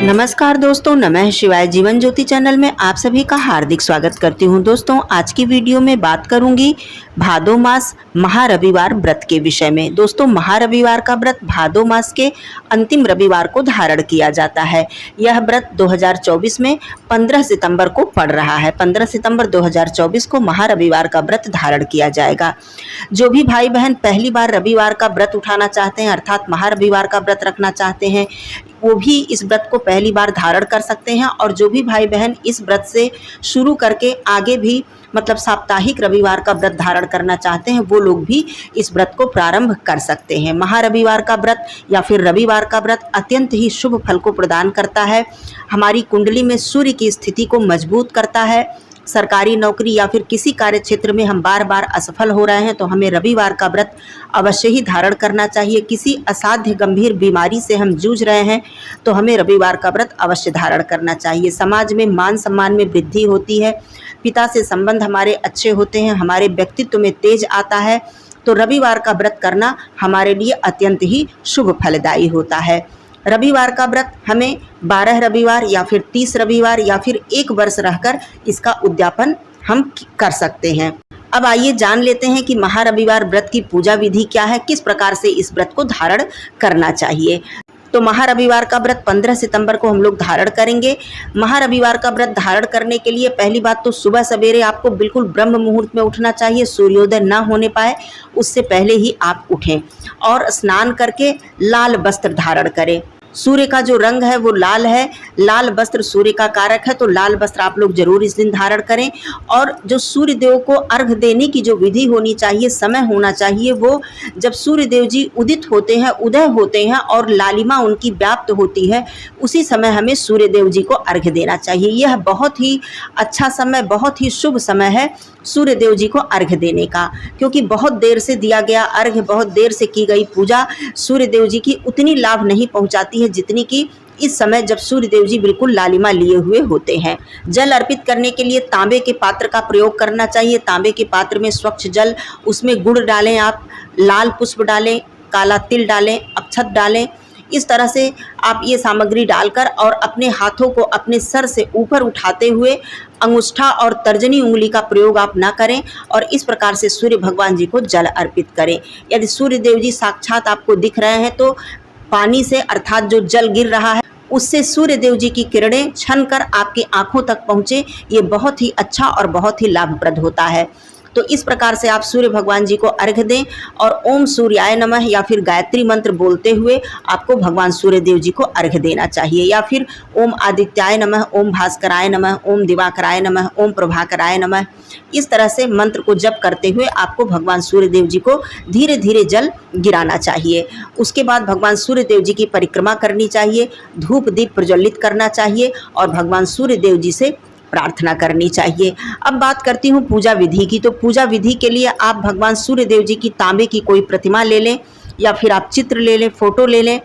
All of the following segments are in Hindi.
नमस्कार दोस्तों, नमः शिवाय। जीवन ज्योति चैनल में आप सभी का हार्दिक स्वागत करती हूं। दोस्तों, आज की वीडियो में बात करूंगी भादो मास महारविवार व्रत के विषय में। दोस्तों, महारविवार का व्रत भादो मास के अंतिम रविवार को धारण किया जाता है। यह व्रत 2024 में 15 सितंबर को पड़ रहा है। 15 सितंबर 2024 को महारविवार का व्रत धारण किया जाएगा। जो भी भाई बहन पहली बार रविवार का व्रत उठाना चाहते हैं, अर्थात महारविवार का व्रत रखना चाहते हैं, वो भी इस व्रत को पहली बार धारण कर सकते हैं। और जो भी भाई बहन इस व्रत से शुरू करके आगे भी मतलब साप्ताहिक रविवार का व्रत धारण करना चाहते हैं, वो लोग भी इस व्रत को प्रारंभ कर सकते हैं। महारविवार का व्रत या फिर रविवार का व्रत अत्यंत ही शुभ फल को प्रदान करता है। हमारी कुंडली में सूर्य की स्थिति को मजबूत करता है। सरकारी नौकरी या फिर किसी कार्य क्षेत्र में हम बार बार असफल हो रहे हैं तो हमें रविवार का व्रत अवश्य ही धारण करना चाहिए। किसी असाध्य गंभीर बीमारी से हम जूझ रहे हैं तो हमें रविवार का व्रत अवश्य धारण करना चाहिए। समाज में मान सम्मान में वृद्धि होती है, पिता से संबंध हमारे अच्छे होते हैं, हमारे व्यक्तित्व में तेज आता है। तो रविवार का व्रत करना हमारे लिए अत्यंत ही शुभ फलदायी होता है। रविवार का व्रत हमें 12 रविवार या फिर 30 रविवार या फिर 1 वर्ष रहकर इसका उद्यापन हम कर सकते हैं। अब आइए जान लेते हैं कि महारविवार व्रत की पूजा विधि क्या है, किस प्रकार से इस व्रत को धारण करना चाहिए। तो महारविवार का व्रत 15 सितंबर को हम लोग धारण करेंगे। महारविवार का व्रत धारण करने के लिए पहली बात तो सुबह सवेरे आपको बिल्कुल ब्रह्म मुहूर्त में उठना चाहिए। सूर्योदय ना होने पाए उससे पहले ही आप उठें और स्नान करके लाल वस्त्र धारण करें। सूर्य का जो रंग है वो लाल है, लाल वस्त्र सूर्य का कारक है, तो लाल वस्त्र आप लोग जरूर इस दिन धारण करें। और जो सूर्य देव को अर्घ देने की जो विधि होनी चाहिए, समय होना चाहिए, वो जब सूर्य देव जी उदित होते हैं, उदय होते हैं और लालिमा उनकी व्याप्त होती है, उसी समय हमें सूर्य देव जी को अर्घ देना चाहिए। यह बहुत ही अच्छा समय, बहुत ही शुभ समय है सूर्य देव जी को अर्घ देने का, क्योंकि बहुत देर से दिया गया अर्घ, बहुत देर से की गई पूजा सूर्य देव जी की उतनी लाभ नहीं पहुंचाती है जितनी कि इस समय जब सूर्य देव जी बिल्कुल लालिमा लिए हुए होते हैं। जल अर्पित करने के लिए तांबे के पात्र का प्रयोग करना चाहिए। तांबे के पात्र में स्वच्छ जल, उसमें गुड़ डालें, आप लाल पुष्प डालें, काला तिल डालें, अक्षत डालें। इस तरह से आप ये सामग्री डालकर और अपने हाथों को अपने सर से ऊपर उठाते हुए अंगुष्ठा और तर्जनी उंगली का प्रयोग आप ना करें और इस प्रकार से सूर्य भगवान जी को जल अर्पित करें। यदि सूर्य देव जी साक्षात आपको दिख रहे हैं तो पानी से अर्थात जो जल गिर रहा है उससे सूर्य देव जी की किरणें छन कर आपकी आंखों तक पहुँचे, ये बहुत ही अच्छा और बहुत ही लाभप्रद होता है। तो इस प्रकार से आप सूर्य भगवान जी को अर्घ दें और ओम सूर्याय नमः या फिर गायत्री मंत्र बोलते हुए आपको भगवान सूर्य देव जी को अर्घ देना चाहिए, या फिर ओम आदित्याय नमः, ओम भास्कराय नमः, ओम दिवाकराय नमः, ओम प्रभाकराय नमः। इस तरह से मंत्र को जप करते हुए आपको भगवान सूर्य देव जी को धीरे धीरे जल गिराना चाहिए। उसके बाद भगवान सूर्य देव जी की परिक्रमा करनी चाहिए, धूप दीप प्रज्वलित करना चाहिए और भगवान सूर्य देव जी से प्रार्थना करनी चाहिए। अब बात करती हूँ पूजा विधि की। तो पूजा विधि के लिए आप भगवान सूर्य देव जी की तांबे की कोई प्रतिमा ले लें या फिर आप चित्र ले लें, फोटो ले लें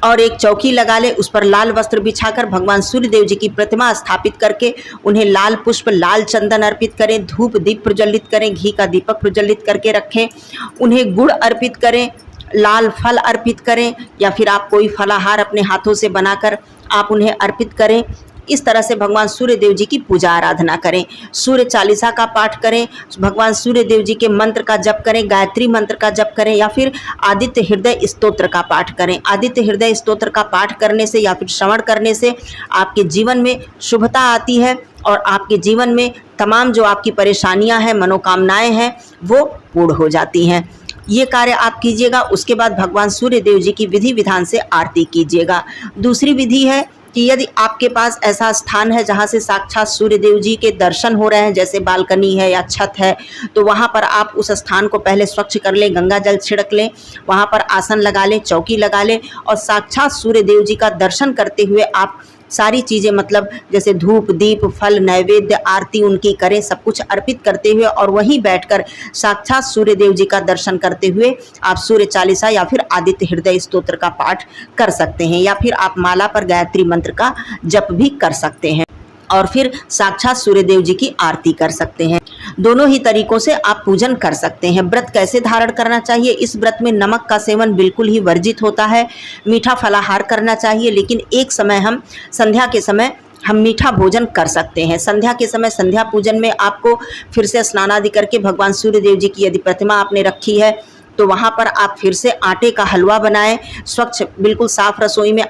और एक चौकी लगा लें। उस पर लाल वस्त्र बिछाकर भगवान सूर्य देव जी की प्रतिमा स्थापित करके उन्हें लाल पुष्प, लाल चंदन अर्पित करें, धूप दीप प्रज्वलित करें, घी का दीपक प्रज्वलित करके रखें, उन्हें गुड़ अर्पित करें, लाल फल अर्पित करें या फिर आप कोई फलाहार अपने हाथों से बनाकर आप उन्हें अर्पित करें। इस तरह से भगवान सूर्य देव जी की पूजा आराधना करें। सूर्य चालीसा का पाठ करें, भगवान सूर्य देव जी के मंत्र का जप करें, गायत्री मंत्र का जप करें या फिर आदित्य हृदय स्तोत्र का पाठ करें। आदित्य हृदय स्तोत्र का पाठ करने से या फिर श्रवण करने से आपके जीवन में शुभता आती है और आपके जीवन में तमाम जो आपकी परेशानियां हैं, मनोकामनाएं हैं, वो पूर्ण हो जाती हैं। ये कार्य आप कीजिएगा। उसके बाद भगवान सूर्य देव जी की विधि विधान से आरती कीजिएगा। दूसरी विधि है कि यदि आपके पास ऐसा स्थान है जहाँ से साक्षात सूर्य देव जी के दर्शन हो रहे हैं, जैसे बालकनी है या छत है, तो वहाँ पर आप उस स्थान को पहले स्वच्छ कर लें, गंगा जल छिड़क लें, वहाँ पर आसन लगा लें, चौकी लगा लें और साक्षात सूर्य देव जी का दर्शन करते हुए आप सारी चीज़ें मतलब जैसे धूप दीप फल नैवेद्य आरती उनकी करें, सब कुछ अर्पित करते हुए और वहीं बैठकर साक्षात सूर्य देव जी का दर्शन करते हुए आप सूर्य चालीसा या फिर आदित्य हृदय स्तोत्र का पाठ कर सकते हैं या फिर आप माला पर गायत्री मंत्र का जप भी कर सकते हैं और फिर साक्षात सूर्य देव जी की आरती कर सकते हैं। दोनों ही तरीकों से आप पूजन कर सकते हैं। व्रत कैसे धारण करना चाहिए? इस व्रत में नमक का सेवन बिल्कुल ही वर्जित होता है। मीठा फलाहार करना चाहिए, लेकिन एक समय हम संध्या के समय हम मीठा भोजन कर सकते हैं। संध्या के समय संध्या पूजन में आपको फिर से स्नान आदि करके भगवान सूर्य देव जी की यदि प्रतिमा आपने रखी है तो वहाँ पर आप फिर से आटे का हलवा बनाएं। स्वच्छ बिल्कुल साफ रसोई में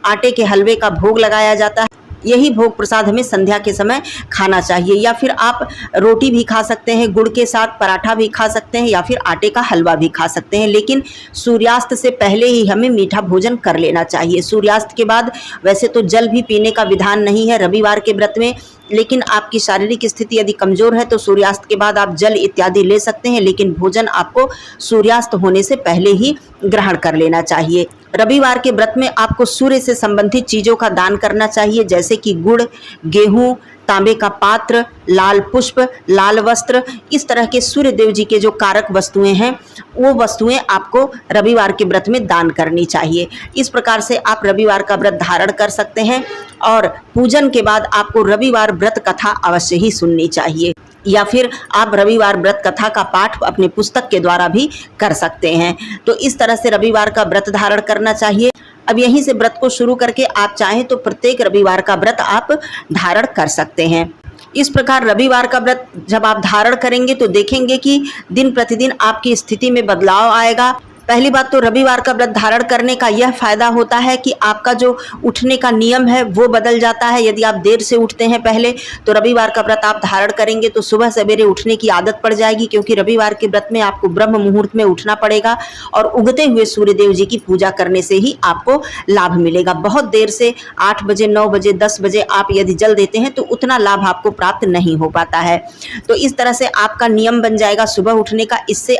आटे के हलवे का भोग लगाया जाता है। यही भोग प्रसाद हमें संध्या के समय खाना चाहिए। या फिर आप रोटी भी खा सकते हैं, गुड़ के साथ पराठा भी खा सकते हैं, या फिर आटे का हलवा भी खा सकते हैं, लेकिन सूर्यास्त से पहले ही हमें मीठा भोजन कर लेना चाहिए। सूर्यास्त के बाद वैसे तो जल भी पीने का विधान नहीं है रविवार के व्रत में, लेकिन आपकी शारीरिक स्थिति यदि कमजोर है तो सूर्यास्त के बाद आप जल इत्यादि ले सकते हैं, लेकिन भोजन आपको सूर्यास्त होने से पहले ही ग्रहण कर लेना चाहिए। रविवार के व्रत में आपको सूर्य से संबंधित चीजों का दान करना चाहिए, जैसे कि गुड़, गेहूं, तांबे का पात्र, लाल पुष्प, लाल वस्त्र। इस तरह के सूर्य देव जी के जो कारक वस्तुएं हैं वो वस्तुएं आपको रविवार के व्रत में दान करनी चाहिए। इस प्रकार से आप रविवार का व्रत धारण कर सकते हैं। और पूजन के बाद आपको रविवार व्रत कथा अवश्य ही सुननी चाहिए, या फिर आप रविवार व्रत कथा का पाठ अपने पुस्तक के द्वारा भी कर सकते हैं। तो इस तरह से रविवार का व्रत धारण करना चाहिए। अब यहीं से व्रत को शुरू करके आप चाहें तो प्रत्येक रविवार का व्रत आप धारण कर सकते हैं। इस प्रकार रविवार का व्रत जब आप धारण करेंगे तो देखेंगे कि दिन प्रतिदिन आपकी स्थिति में बदलाव आएगा। पहली बात तो रविवार का व्रत धारण करने का यह फायदा होता है कि आपका जो उठने का नियम है वो बदल जाता है। यदि आप देर से उठते हैं पहले, तो रविवार का व्रत आप धारण करेंगे तो सुबह सवेरे उठने की आदत पड़ जाएगी, क्योंकि रविवार के व्रत में आपको ब्रह्म मुहूर्त में उठना पड़ेगा और उगते हुए सूर्य देव जी की पूजा करने से ही आपको लाभ मिलेगा। बहुत देर से 8 बजे, 9 बजे, 10 बजे आप यदि जल देते हैं तो उतना लाभ आपको प्राप्त नहीं हो पाता है। तो इस तरह से आपका नियम बन जाएगा सुबह उठने का। इससे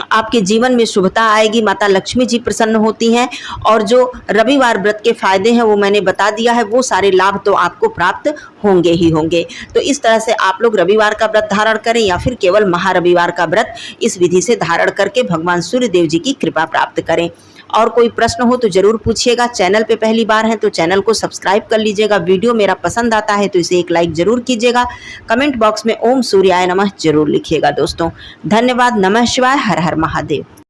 आपके जीवन में शुभता आएगी, माता लक्ष्मी जी प्रसन्न होती हैं, और जो रविवार व्रत के फायदे हैं वो मैंने बता दिया है, वो सारे लाभ तो आपको प्राप्त होंगे ही होंगे। तो इस तरह से आप लोग रविवार का व्रत धारण करें या फिर केवल महारविवार का व्रत इस विधि से धारण करके भगवान सूर्य देव जी की कृपा प्राप्त करें। और कोई प्रश्न हो तो जरूर पूछिएगा। चैनल पे पहली बार है तो चैनल को सब्सक्राइब कर लीजिएगा। वीडियो मेरा पसंद आता है तो इसे एक लाइक जरूर कीजिएगा। कमेंट बॉक्स में ओम सूर्याय नमः जरूर लिखिएगा। दोस्तों धन्यवाद। नमः शिवाय। हर हर महादेव।